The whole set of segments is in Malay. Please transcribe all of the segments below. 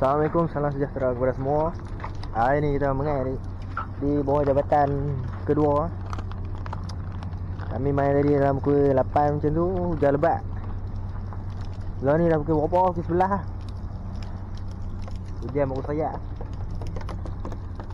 Assalamualaikum, salam sejahtera kepada semua. Hari ni kita mengair di bawah jabatan kedua. Kami main tadi dalam pukul 8 macam tu, hujan lebat. Sebelah ni dah pukul berapa? Pukul 11 lah. Hujan baru sayak.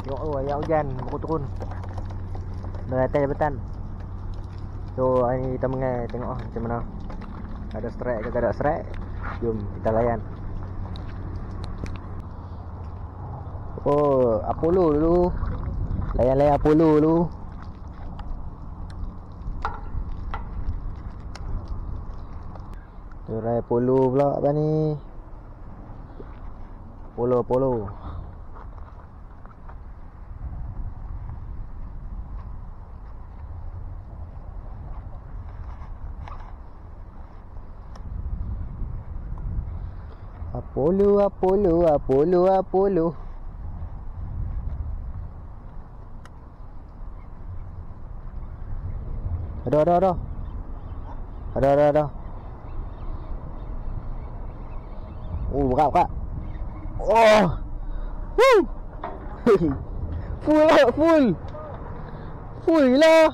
Tengok tu, ayat hujan baru turun dari atas jabatan. So hari ni kita mengair, tengok macam mana. Ada strike ke tak ada strike. Jom kita layan. Oh, Apollo dulu. Layan-layan Apollo dulu. Turai Apollo pula apa ni? Apollo. Apollo. Ada. Oh, berat. Oh. Woo. Full gila.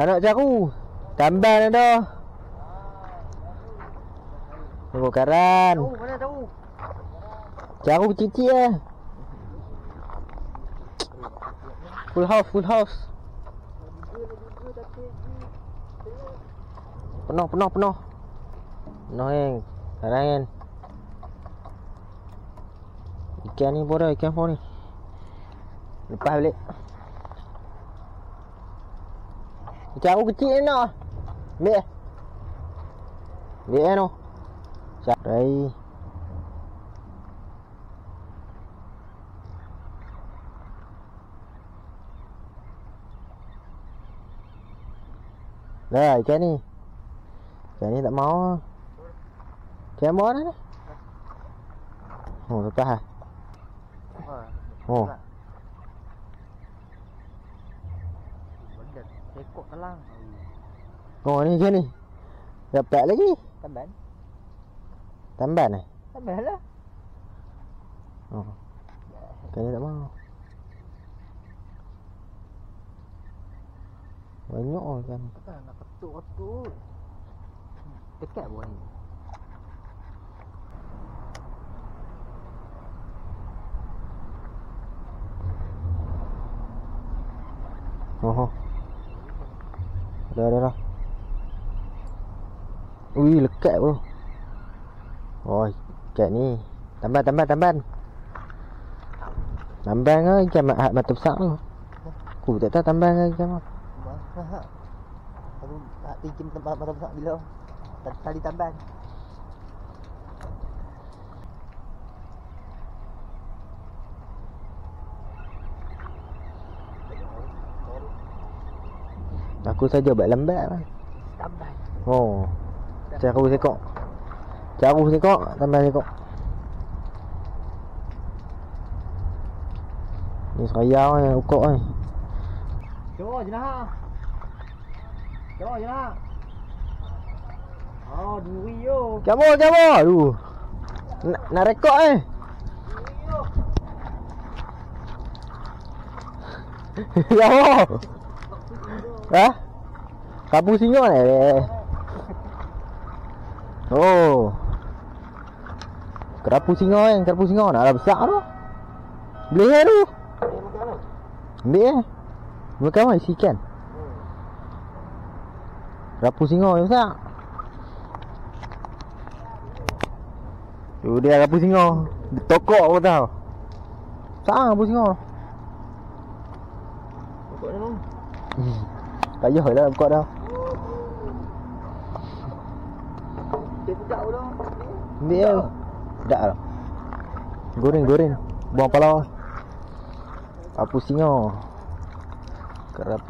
Anak caru. Tamban ada. Tengok karan. Mana tahu? Caru kecil-kecil lah. Full house. Penuh. Penuh yang karan. Ikan ni bodoh, ikan ni. Lepas balik. Caru kecil ni nak. Ambil no. Cari. Dah ikan ni. Ikan ni tak mau. Ikan mau dah ni. Oh, lepas lah. Oh. Ekor telang. Oh, ni ikan ni. Dapat lagi. Tamban eh? Tamban lah. Oh. Ikan ni tak mau. Banyak kan. Takkan nak ketuk. Dekat buah ni. Oh. Dah. Ui, lekat bro. Oh, ikan ni. Tamban. Tamban ke ikan mata besar tu? Aku tak tahu tamban ke ikan apa. Aku nak pinjam tempat mata besar bila tali tamban. Aku saja buat lambat lah. Tamban. Oh. Caru sekok. Tamban sekok. Ni serayau ni, ukok ni. Jom je lah. Oh, duri yo. Kamu. Aduh. Nak rekod ni. Kamu. Ha? Kapu singa ni. Oh. Kerapu singa nak ada besar tu. Boleh tu. Ambil Makan apa isi ikan? Kerapu singa yang besar. Tu dia kerapu singa. Dia tokok aku tahu. Besar kerapu singa. Buka dah bang. Tak payah lah buka dah. Dia sedap dah. Ambil lah. Sedap lah. Goreng. Buang pala. Kerapu singa. Sedap kat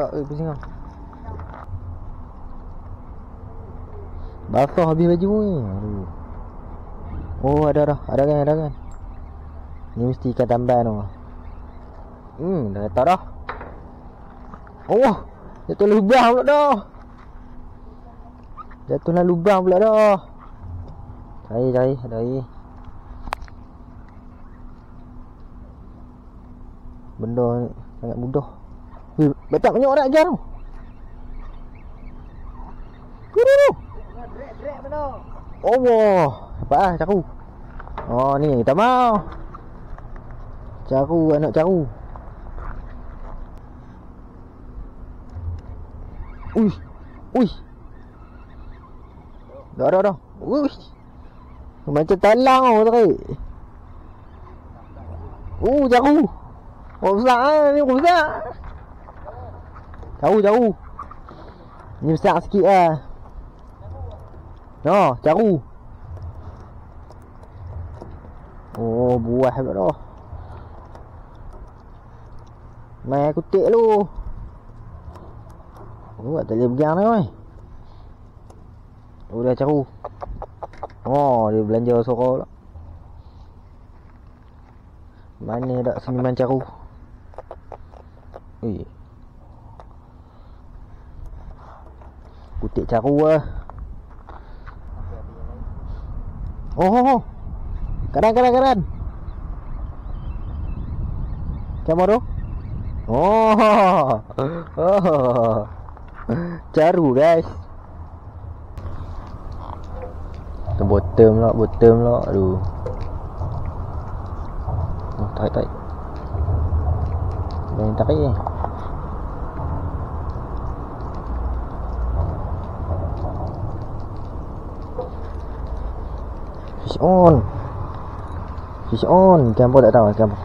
kerapu singa. Basah habis baju ni. Aduh. Oh, ada kan. Ni mesti ikan tamban tu. Dah kata dah. Oh, jatuh lubang pula dah. Cari. Benda ni sangat mudah. Betak banyak orang ajar tu. Guru. Drek mana? Allah. Dapat lah caru. Oh ni tak mau. Caru anak caru. Ui. Dah. Ui. Macam talang tadi. Caru. Besar ni besar. Jauh. Ni besar sikit lah. No, caru. Oh, buah pula dah. Main kutik lu. Oh, tak boleh pegang ni oi. Oh, dah caru. Oh, dia belanja sorok pula. Mana dak seniman caru? Ui. Kutik caru lah. Oh. Karan. Kamera tu? Oh. Caru guys. Tu bottom lah. Aduh. Oh, tarik. Main tarik ni. Fish on. Gambar tak tahu gambar.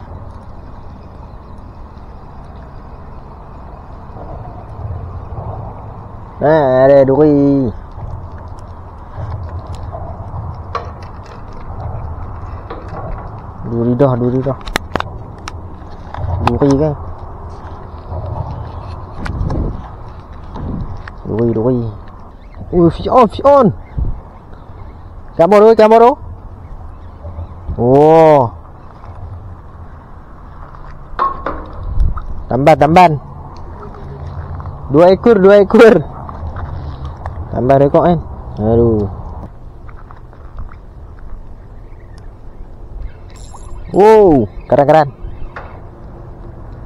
Ada duri. Duri dah. Duri kan. Duri. Fish on. Gambar tu. Oh. Tamban. 2 ekor. Tambah rekod kan. Aduh. Wow, keren.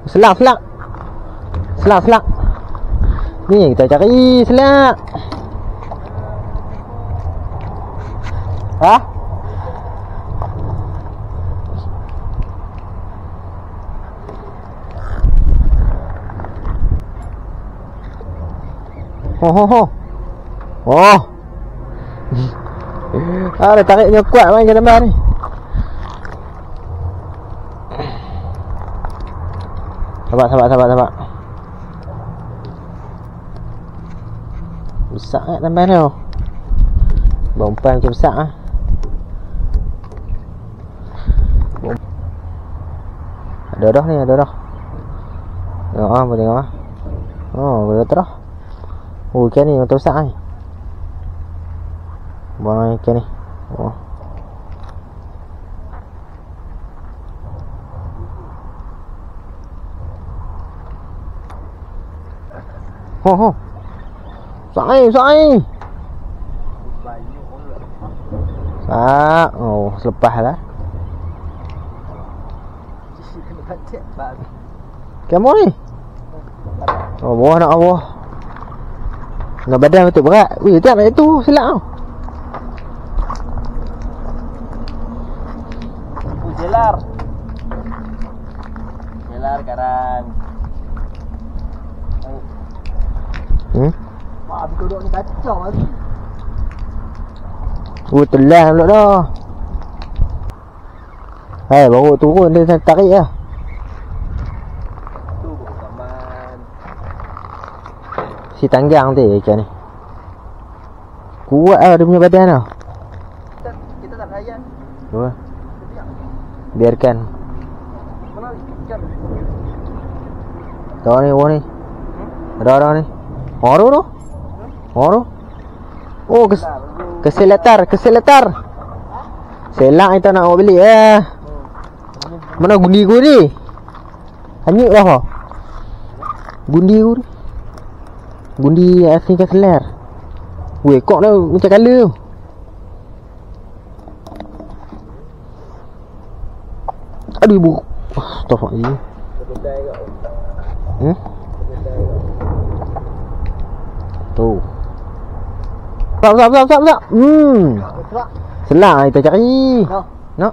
Selak. Ni kita cari selak. Ha? Oh. Ada tariknya kuat main gambar ni. Sabar. Besar kan gambar ni. Bompan macam besar ah. Ada dah ni. Tengok boleh tengok ah. Oh, boleh terus. Oh, ikan ni macam besar ni. Buang ikan ni. Oh. Sai. Oh, selepas lah. Kamu ni? Oh, buah. Nak badan betul berat. Weh, tiap nak itu selak tau. Jelar karang. Mak habis duduk ni kacau lagi. Telan pula dah. Baru turun dia tarik lah. Tu kaman. Si tanggang tu ikan ni. Kuat lah dia punya badan lah. Kita tak layan. Apa? Biarkan. Mana ikan? Tahu ni, ni. Ada ni. Orang tu. Oh, keseletar. Selak kita nak bawa beli Mana gundi ku ni? Hanyut lah apa? Gundi ku ni. Gundi asing ke seler. Weh, kok dah macam colour tu. Aduh ibu. Astagfirullah. Tuh. Sap. Senang kita cari. No.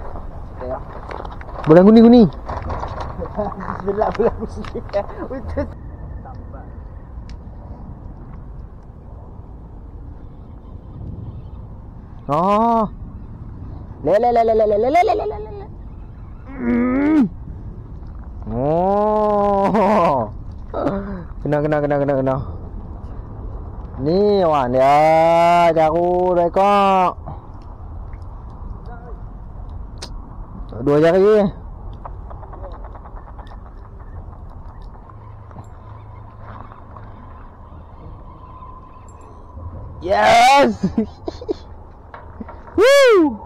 Bola guni. Bismillah bola guni. Untuk oh. Le. Oh. Kena. Ni wan dia jaru dah kok. Dua jari. Yes. Woo.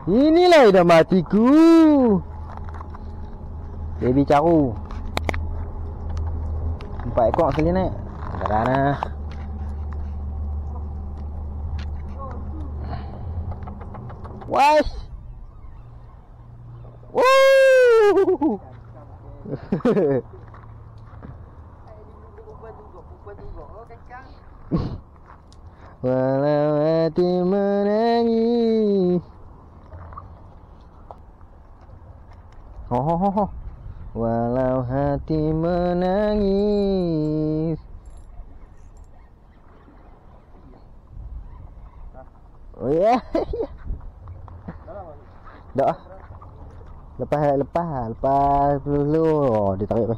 Inilah idah matiku. Baby caru. 4 ekor sekali naik. Kadang-kadang Wesh. Woo. Walau hati menangis. Oh. Walau hati menangis. Oh ya. Dah. Lepas dulu. Oh, dia tarik apa?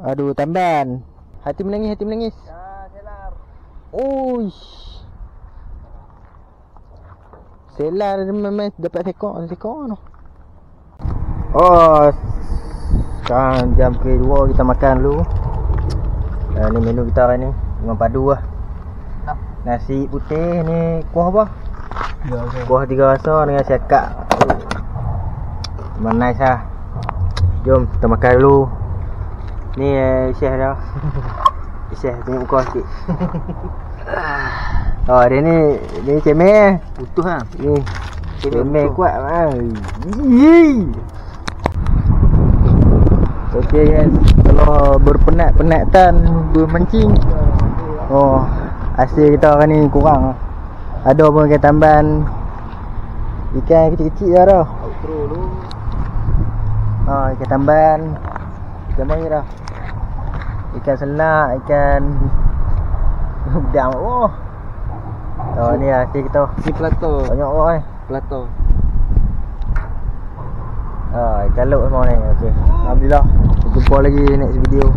Aduh, tamban. Hati menangis. ya, selar. Uish. Selar memang dapat sekor no. Oh, sekarang jam kedua kita makan dulu. Ni menu kita hari ni dengan padu lah. Nasi putih ni kuah apa? Ya, Kuah 3 rasa dengan syakak. Memang nice lah. Jom kita makan dulu. Ni Syekh dah. Syekh tengok muka sikit. Oh dia ni cemeh. Utuh lah. Ni cemeh kuat lah. Okey guys, kalau berpenat-penatan bermancing, oh hasil kita hari ni kurang. Ada pun ikan tamban, ikan kecil-kecil dah dah. Outro dulu. Ikan tamban, ikan mana dah? Ikan selak, ikan udang. Oh ni hasil kita. Ni plato. Banyak orang Plato. ikan lok semua ni. Okey, alhamdulillah. Jumpa lagi next video.